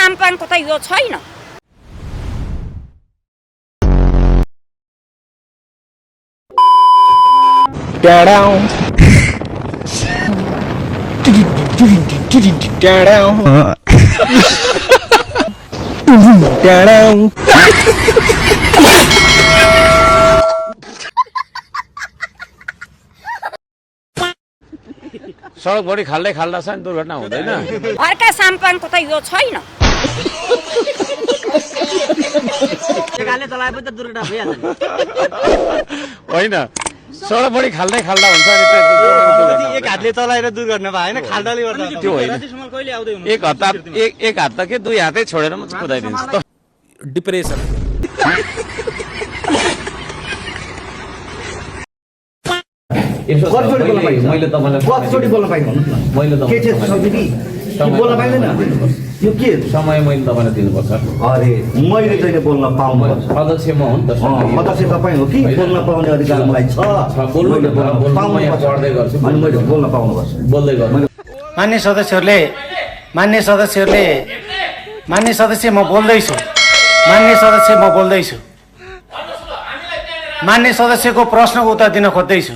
साम्पाङको त यो छैन। सडकभरि खाल्दै खाल्दा छ नि दुर्घटना हुँदैन। अर्का साम्पाङको त यो छैन। एकहालले चलाएपछि त दुर्घटना भइहाल्छ नि। होइन सडकभरि खाल्दै खाल्दा हुन्छ नि एक हातले चलाएर दुर्घटना भयो होइन खाल्दाले गर्दा त्यो होइन। कहिले आउँदै हुनु एक हात त के दुई हातै छोडेर म कुदाइदिन्छु त। डिप्रेसन मैले तपाईँलाई कतिचोटि बोल्न पाइनु भन्नुहोस् न। मैले के चाहिँ सक्छु कि बोल्न पाइँदैन यो के समय मैले तपाईँलाई दिनुपर्छ। अरे मैले चाहिँ बोल्न पाउनुपर्छ। अध्यक्ष म हो नि त। अध्यक्ष तपाईँ हो कि बोल्न पाउने अधिकार मलाई छ। मैले पढ्दै गर्छु अनि मैले बोल्न पाउनुपर्छ। बोल्दै गर्छु। मान्य सदस्य म बोल्दैछु। मान्य सदस्यको प्रश्नको उत्तर दिन खोज्दैछु।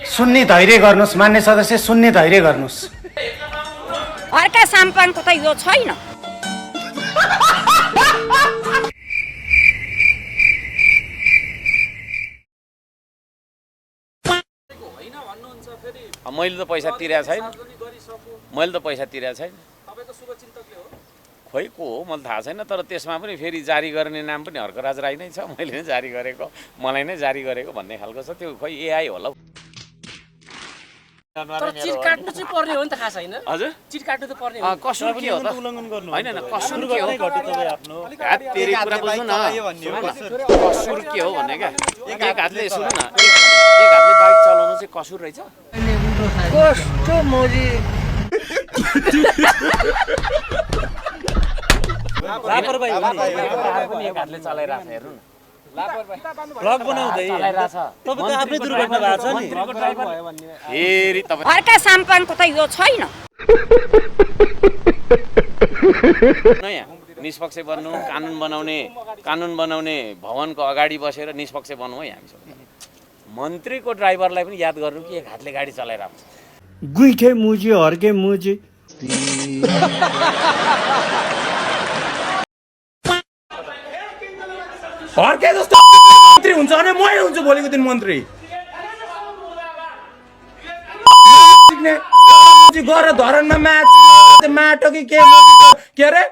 सुन्ने धैर्य गर्नुहोस् मान्य सदस्य, सुन्ने धैर्य गर्नुहोस्। अर्का साम्पाङको त यो छैन। मैले त पैसा तिरेको छैन। खोइ को हो मलाई थाहा छैन। तर त्यसमा पनि फेरि जारी गर्ने नाम पनि हर्कराज राई नै छ। मैले नै जारी गरेको, मलाई नै जारी गरेको भन्ने खालको छ। त्यो खोइ एआई होला। तर चिट काट्नु चाहिँ पर्ने हो नि त खास हैन। हजुर चिट काट्नु त पर्ने हो। कसुर के हो त? उल्लङ्घन गर्नु हैन कसुर के हो? आफ्नो हात तेरी कुरा बुझ्नु न। कसुर के हो भन्ने क्या? एक हातले सुन्नु न, एक हातले बाइक चलाउनु चाहिँ कसुर रहेछ? कस्तो मोजी लापरवाही पनि एक हातले चलाइरहेछ हेर्नु न। ब्लग बनाउँदै तपाईको आफ्नै दुर्घटना भएको छ नि। फेरि तपाईँ अर्का साम्पाङको त यो छैन। यहाँ निष्पक्ष बन्नु, कानुन बनाउने भवनको अगाडि बसेर निष्पक्ष बन्नु है हामी सबै। मन्त्रीको ड्राइभरलाई पनि याद गर्नु कि एक हातले गाडी चलाइरहेको छ। गुइठे मुजी हर्के मुजी हर्के जस्तो मन्त्री हुन्छ भने मै हुन्छु भोलिको दिन मन्त्री। गर धरनमा माटो कि के अरे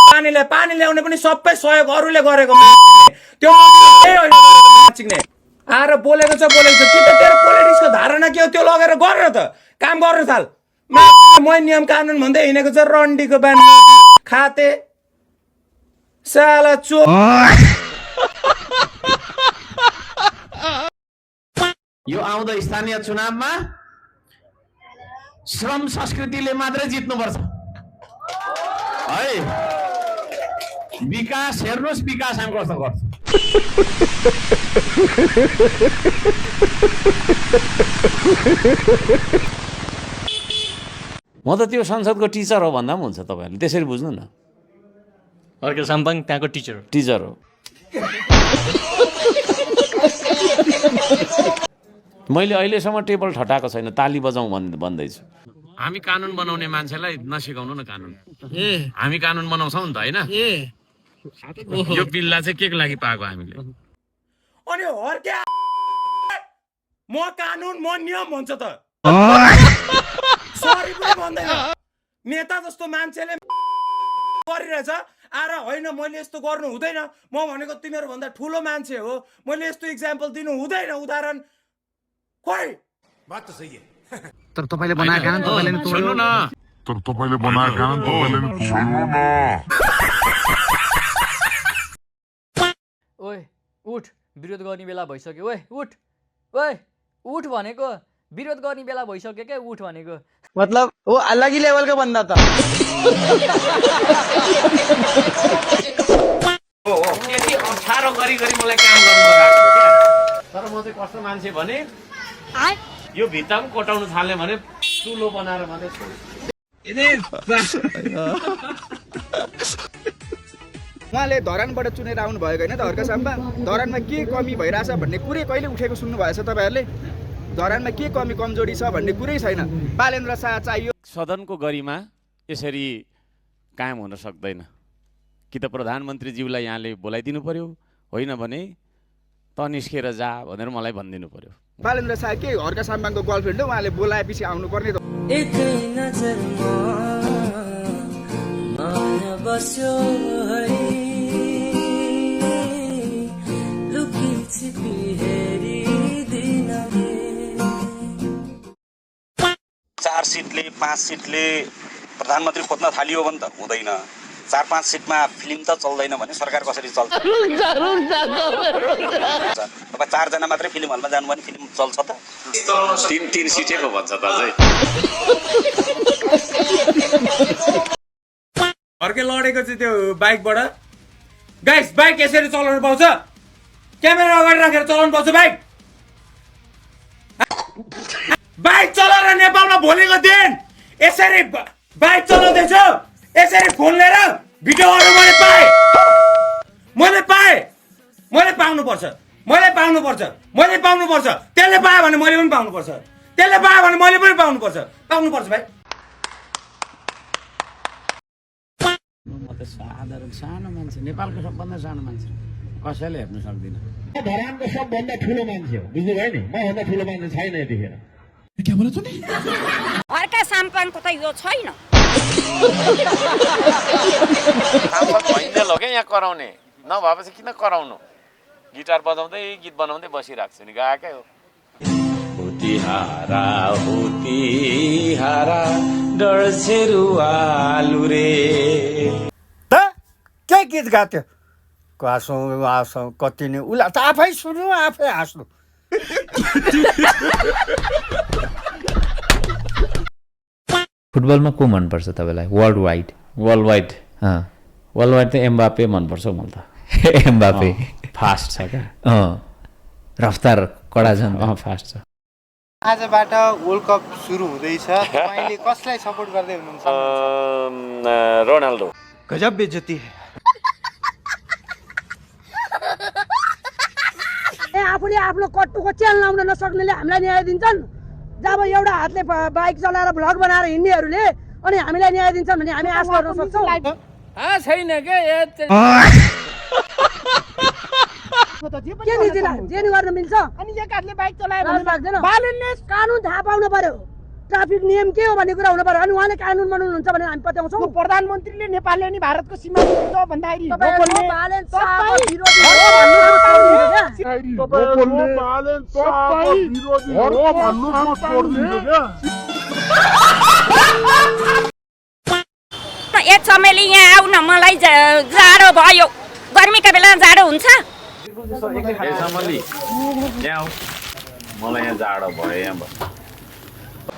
पानी ल्याउने पनि सबै सहयोग अरूले गरेको त्यो चिक्ने आएर बोलेको छ कि त तेरो पोलिटिक्सको धारणा के हो त्यो लगेर गर न त, काम गर्न थाल। मै नियम कानुन भन्दै हिँडेको छ रन्डीको बान खाते साला चो। यो आउँदो स्थानीय चुनावमा श्रम संस्कृतिले मात्रै जित्नुपर्छ है। विकास हेर्नुहोस्, विकास हामी कस्तो गर्छ। म त त्यो संसदको टिचर हो भन्दा पनि हुन्छ। तपाईँहरूले त्यसरी बुझ्नु न। अर्को साम्पाङ त्यहाँको टिचर हो। मैले अहिलेसम्म टेबल ठटाएको छैन, ताली बजाउँ भन्दैछु। हामी कानुन बनाउने मान्छेलाई नसिकाउनु न कानुन। हामी कानुन बनाउँछौँ नि त होइन। यो बिल्ला चाहिँ के को लागि पाएको हामीले? अनि हर्के म कानुन म नियम भन्छ त सरी पनि भन्दैन। नेता जस्तो मान्छेले गरिरहेछ आएर होइन मैले यस्तो गर्नु हुँदैन, म भनेको तिमीहरू भन्दा ठुलो मान्छे हो, मैले यस्तो इक्जाम्पल दिनु हुँदैन, उदाहरण खोइ। बात त सही है। तर तपाईले बनाएको कानुन तपाईले नि तोड्नु न। ओए उठ, विरोध गर्ने बेला भइसक्यो। ओए उठ भनेको विरोध गर्ने बेला भइसक्यो के उठ भनेको। मतलब वो अलग ही लेवल का बंदा था। त्यति अप्ठ्यारो गरी मलाई काम गर्नु लगाएको थियो क्या। तर म चाहिँ कस्तो मान्छे भने यो भित्ता पनि कोटाउनु थाल्ने भने चुलो बनाएर मात्रै उहाँले धरानबाट चुनेर आउनु भएको होइन त हर्का साम्बा धरानमा के कमी भइरहेछ भन्ने कुरै कहिले उठेको सुन्नु भएछ तपाईँहरूले धरानमा के कमी कमजोरी छ भन्ने कुरै छैन बालेन्द्र शाह चाहियो सदनको गरिमा यसरी कायम हुन सक्दैन कि त प्रधानमन्त्रीज्यूलाई यहाँले बोलाइदिनु पर्यो होइन भने त निस्केर जा भनेर मलाई भनिदिनु पर्यो बालेन्द्र शाह के हर्का साम्बाङको गर्लफ्रेन्ड हो उहाँले बोलाएपछि आउनु पर्ने त चार सिटले 5 सिटले प्रधानमन्त्री खोज्न थालियो भने त हुँदैन 4-5 सिटमा फिल्म त चल्दैन भने सरकार कसरी चल्छ तपाईँ 4 जना मात्रै फिल्म हलमा जानु भने फिल्म चल्छ त 3 सिटेको भन्छ त अझै अर्कै लडेको चाहिँ त्यो बाइकबाट गाइस बाइक यसरी चलाउनु पाउँछ क्यामेरा अगाडि राखेर चलाउनु पाउँछ बाइक चलाएर नेपालमा भोलिको दिन यसरी बाइक चलाउँदैछ यसरी फोन लिएर भिडियोहरू मैले पाउनुपर्छ त्यसले पायो भने मैले पनि पाउनुपर्छ भाइ साधारण सानो मान्छे नेपालको सबभन्दा सानो मान्छे कसैले हेर्न सक्दिन धरानको सबभन्दा ठुलो मान्छे हो बुझ्नुभयो नि मभन्दा ठुलो मान्छे छैन यतिखेर अर्का साम्पाङको त यो छैन भइन्जेल हो क्या यहाँ कराउने नभएपछि किन कराउनु गिटार बजाउँदै गीत बनाउँदै बसिरहेको छु नि गाएकै हो हुतिहारा डरछेरुवालु रे के गीत गाथ्यो कासौँ कति नै उला त आफै सुन्नु आफै हाँस्नु फुटबलमा को मनपर्छ तपाईँलाई वर्ल्ड वाइड त एम्बापे मनपर्छ मलाई त एम्बापे फास्ट छ क्या रफ्तार कडा छ नि फास्ट छ आजबाट वर्ल्ड कप सुरु हुँदैछ तपाईले कसलाई सपोर्ट गर्दै हुनुहुन्छ रोनाल्डो गजब बेइज्जती आफूले आफ्नो कट्टुको च्याल लाउन नसक्नेले हामीलाई न्याय दिन्छन् जब एउटा हातले बाइक चलाएर भ्लग बनाएर हिँड्नेहरूले अनि हामीलाई न्याय दिन्छन् भने हामी आश गर्न सक्छौँ छैन के जे नि गर्न मिल्छ अनि एक हातले बाइक चलायो भने लाग्दैन बालनले कानुन थाहा पाउनु पर्यो ट्राफिक नियम के हो भन्ने कुरा हुनु पर्यो अनि उहाँले कानुन बनाउनुहुन्छ भने हामी पत्याउँछौँ प्रधानमन्त्रीले नेपालले नि भारतको सीमा भन्दाखेरि ए चमेली यहाँ आऊ न मलाई जाडो भयो गर्मीका बेला जाडो हुन्छ मलाई यहाँ जाडो भयो यहाँ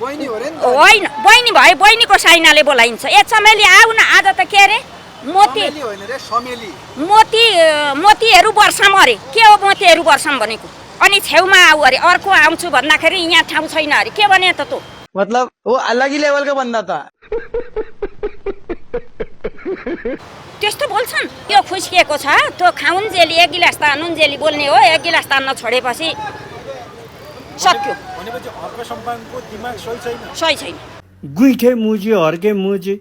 होइन बहिनी भयो बहिनीको साइनाले बोलाइन्छ ए चमेली आऊ न आज त के अरे मोतीहरू वर्षम अरे के हो मोतीहरू वर्षम भनेको अनि छेउमा आऊ अरे अर्को आउँछु भन्दाखेरि यहाँ ठाउँ छैन अरे के भने त तँ मतलब वो अलग ही लेवल का बन्दा था त्यस्तो बोल्छन् यो खुस्किएको छ त्यो खाउन जेली एक गिलास त नुन जेली बोल्ने हो एक गिलास तान्न छोडेपछि सक्यो भनेपछि हर्का साम्पाङको दिमाग सही छैन गुइठे मुजी हर्के मुजी